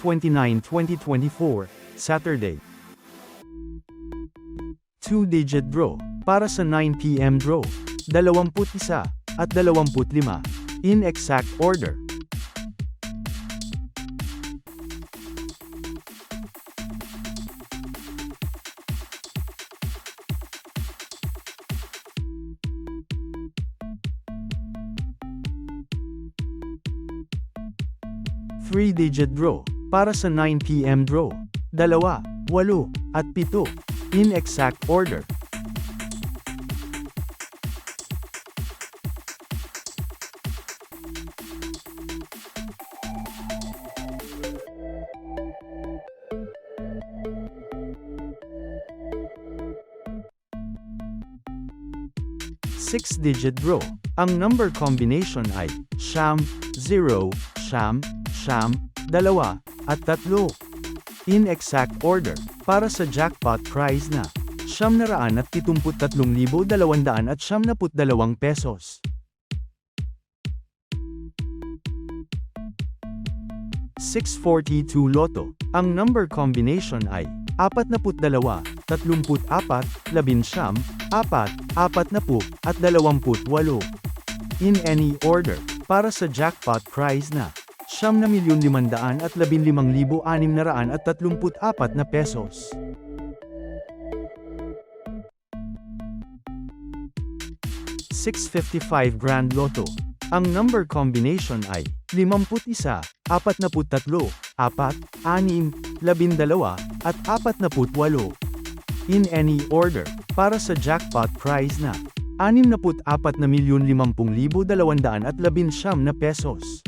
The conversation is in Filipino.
29, 2024, Saturday. 2-digit draw, para sa 9 p.m. draw, 21 at 25, in exact order. Three-digit draw, para sa 9 p.m. draw, 2, 8, at 7, in exact order. Six-digit draw, ang number combination ay siyam, 0, siyam, 2, at 3. In exact order, para sa jackpot prize na ₱773,272 pesos. 642 Lotto, ang number combination ay 42, 34, 11, 4, 40, at 28. In any order, para sa jackpot prize na ₱7,515,634 pesos. 655 Grand Lotto, ang number combination ay 51, 43, 4, 6, 12, at 48. In any order, para sa jackpot prize na ₱64,50,219 pesos.